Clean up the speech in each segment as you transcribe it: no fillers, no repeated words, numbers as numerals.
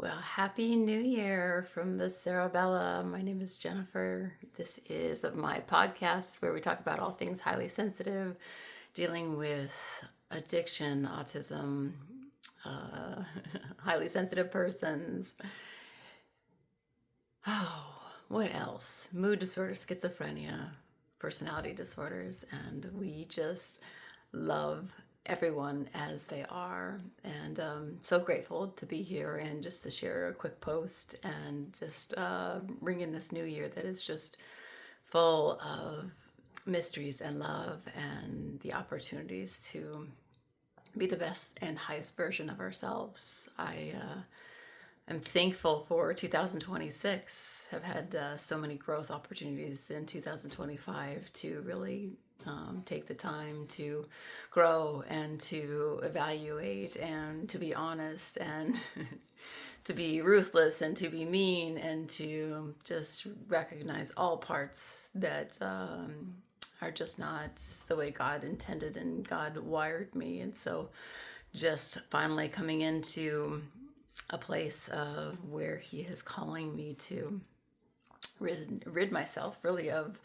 Well, Happy New Year from the Cerebella. My name is Jennifer. This is my podcast where we talk about all things highly sensitive, dealing with addiction, autism, uh, highly sensitive persons. Oh, what else? Mood disorders, schizophrenia, personality disorders, and we just love everyone as they are. And so grateful to be here and just to share a quick post and just bring in this new year that is just full of mysteries and love and the opportunities to be the best and highest version of ourselves. I'm thankful for 2026. Have had so many growth opportunities in 2025 to really take the time to grow and to evaluate and to be honest and to be ruthless and to be mean and to just recognize all parts that are just not the way God intended and God wired me. And so just finally coming into a place of where he is calling me to rid myself really of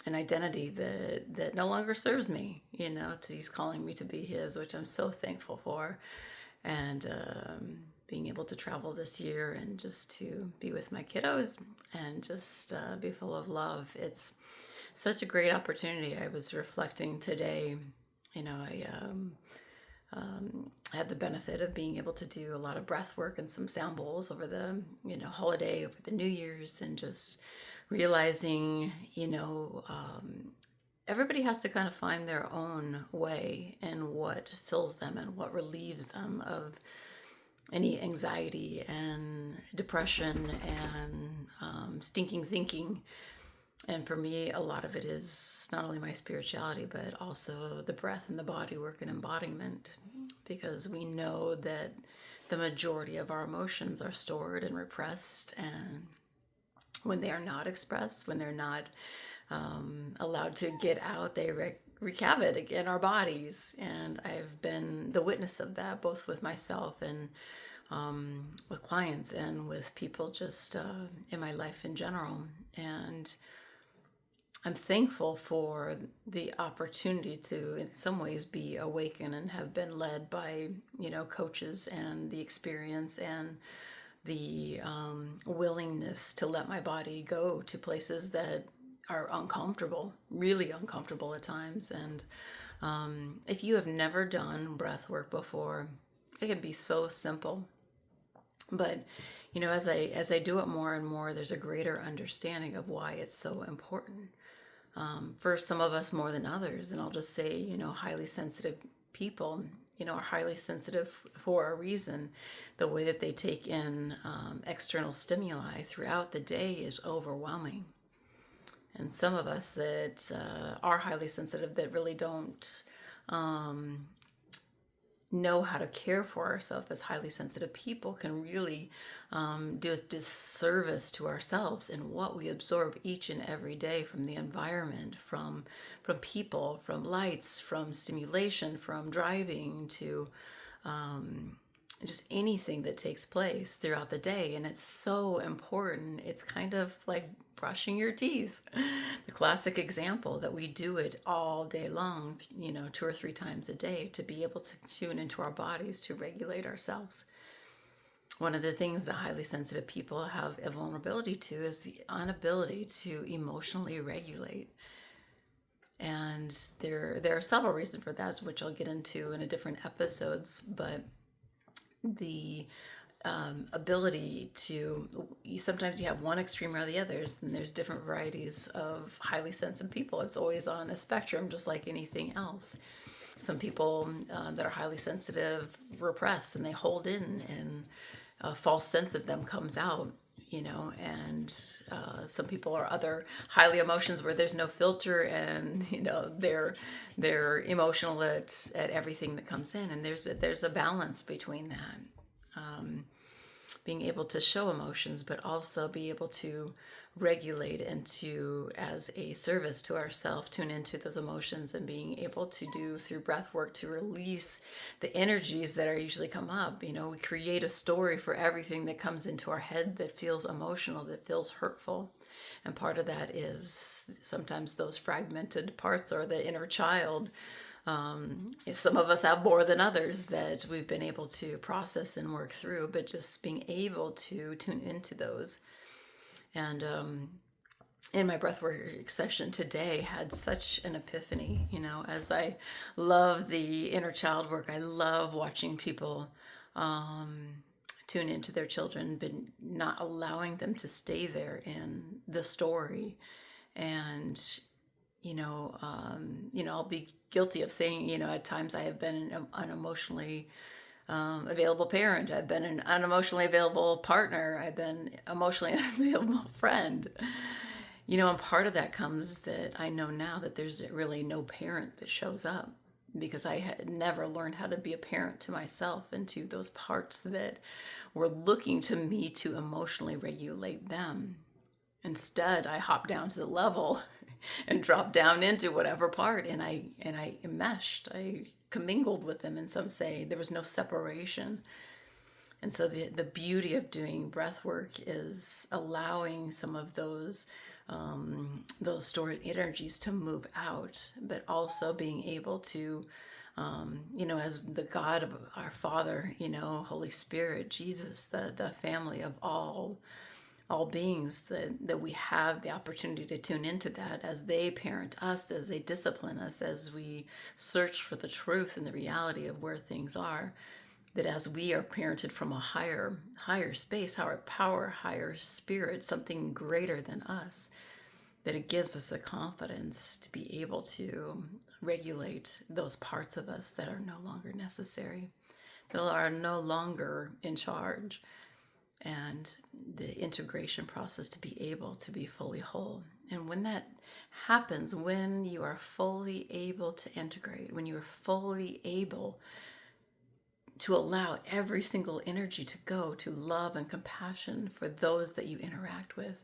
an identity that no longer serves me. He's calling me to be his, which I'm so thankful for. And being able to travel this year and just to be with my kiddos and just be full of love. It's such a great opportunity. I was reflecting today. I had the benefit of being able to do a lot of breath work and some sound bowls over the holiday, over the New Year's, and just realizing everybody has to kind of find their own way and what fills them and what relieves them of any anxiety and depression and stinking thinking. And for me, a lot of it is not only my spirituality, but also the breath and the body work and embodiment, because we know that the majority of our emotions are stored and repressed. And when they are not expressed, when they're not allowed to get out, they wreak havoc in our bodies. And I've been the witness of that, both with myself and with clients and with people just in my life in general. And I'm thankful for the opportunity to, in some ways, be awakened and have been led by, coaches and the experience and the willingness to let my body go to places that are uncomfortable, really uncomfortable at times. And if you have never done breath work before, it can be so simple. But as I do it more and more, there's a greater understanding of why it's so important. For some of us more than others. And I'll just say, highly sensitive people, are highly sensitive for a reason. The way that they take in external stimuli throughout the day is overwhelming. And some of us that are highly sensitive that really don't know how to care for ourselves as highly sensitive people can really do a disservice to ourselves and what we absorb each and every day from the environment, from people, from lights, from stimulation, from driving to just anything that takes place throughout the day. And it's so important. It's kind of like brushing your teeth. The classic example that we do it all day long, 2 or 3 times a day to be able to tune into our bodies to regulate ourselves. One of the things that highly sensitive people have a vulnerability to is the inability to emotionally regulate. And there are several reasons for that, which I'll get into in a different episodes, but the ability to, sometimes you have one extreme or the others, and there's different varieties of highly sensitive people. It's always on a spectrum, just like anything else. Some people that are highly sensitive repress and they hold in, and a false sense of them comes out. And some people are other highly emotions where there's no filter, and they're emotional at everything that comes in, and there's a balance between that. being able to show emotions, but also be able to regulate and to, as a service to ourselves, tune into those emotions, and being able to do through breath work to release the energies that are usually come up. You know, we create a story for everything that comes into our head that feels emotional, that feels hurtful. And part of that is sometimes those fragmented parts or the inner child. Some of us have more than others that we've been able to process and work through, but just being able to tune into those. And in my breathwork session today, had such an epiphany. You know, as I love the inner child work, I love watching people tune into their children, but not allowing them to stay there in the story. And I'll be guilty of saying, at times I have been an emotionally available parent. I've been an unemotionally available partner. I've been emotionally unavailable friend. And part of that comes that I know now that there's really no parent that shows up, because I had never learned how to be a parent to myself and to those parts that were looking to me to emotionally regulate them. Instead, I hopped down to the level and dropped down into whatever part, and I enmeshed. I commingled with them, and some say there was no separation. And so the beauty of doing breath work is allowing some of those stored energies to move out, but also being able to, as the God of our Father, Holy Spirit, Jesus, the family of all beings, that we have the opportunity to tune into that as they parent us, as they discipline us, as we search for the truth and the reality of where things are. That as we are parented from a higher space, higher power, higher spirit, something greater than us, that it gives us the confidence to be able to regulate those parts of us that are no longer necessary, that are no longer in charge, and the integration process to be able to be fully whole. And when that happens, when you are fully able to integrate, when you are fully able to allow every single energy to go to love and compassion for those that you interact with,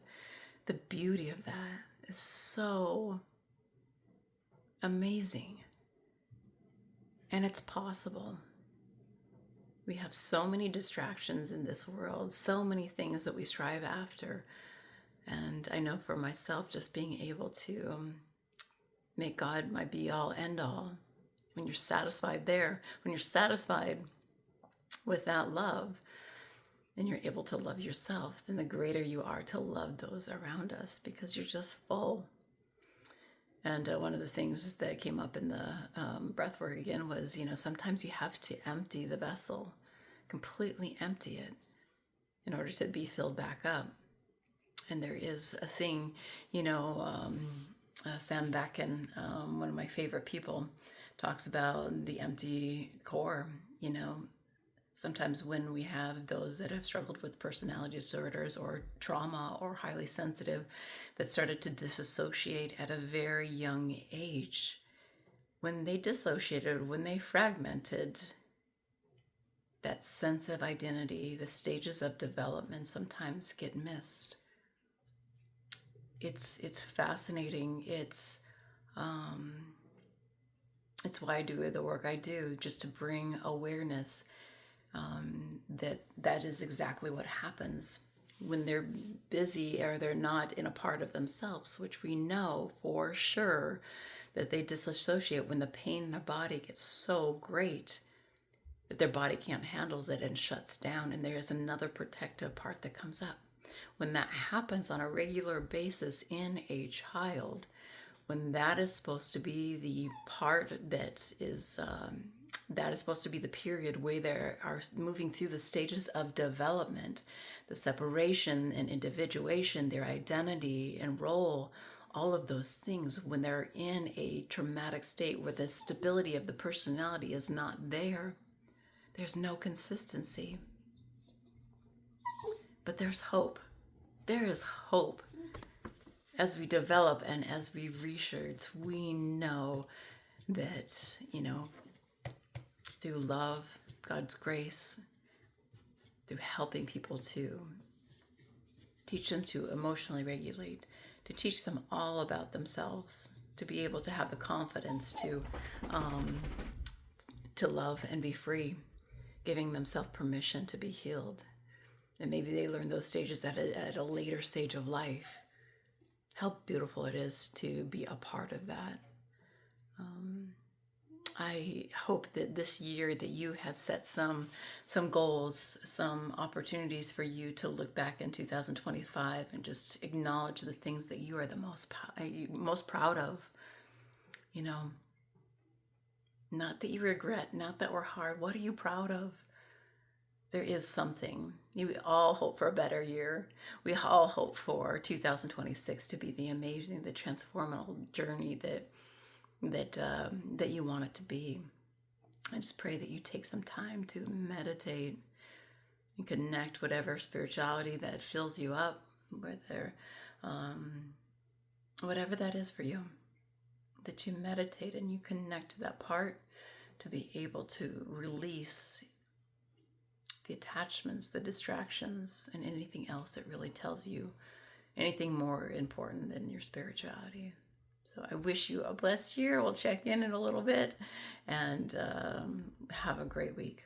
the beauty of that is so amazing. And it's possible. We have so many distractions in this world, so many things that we strive after. And I know for myself, just being able to make God my be all, end all, when you're satisfied there, when you're satisfied with that love, and you're able to love yourself, then the greater you are to love those around us, because you're just full. And one of the things that came up in the breathwork again was, sometimes you have to empty the vessel, completely empty it, in order to be filled back up. And there is a thing, Sam Becken, one of my favorite people, talks about the empty core. Sometimes when we have those that have struggled with personality disorders or trauma or highly sensitive, that started to disassociate at a very young age, when they dissociated, when they fragmented, that sense of identity, the stages of development sometimes get missed. It's fascinating. It's why I do the work I do, just to bring awareness that is exactly what happens when they're busy or they're not in a part of themselves, which we know for sure that they disassociate when the pain in their body gets so great that their body can't handle it and shuts down, and there is another protective part that comes up. When that happens on a regular basis in a child, when that is supposed to be the part that is supposed to be the period where they are moving through the stages of development, the separation and individuation, their identity and role, all of those things, when they're in a traumatic state where the stability of the personality is not there, there's no consistency. But there's hope. There is hope. As we develop and as we research, we know that, through love, God's grace, through helping people to teach them to emotionally regulate, to teach them all about themselves, to be able to have the confidence um, to love and be free, giving themselves permission to be healed. And maybe they learn those stages at a later stage of life. How beautiful it is to be a part of that. I hope that this year that you have set some goals, some opportunities for you to look back in 2025 and just acknowledge the things that you are the most proud of. You know, not that you regret, not that were hard. What are you proud of? There is something. We all hope for a better year. We all hope for 2026 to be the amazing, the transformational journey that you want it to be. I just pray that you take some time to meditate and connect whatever spirituality that fills you up, whatever that is for you, that you meditate and you connect to that part to be able to release the attachments, the distractions, and anything else that really tells you anything more important than your spirituality. So I wish you a blessed year. We'll check in a little bit, and have a great week.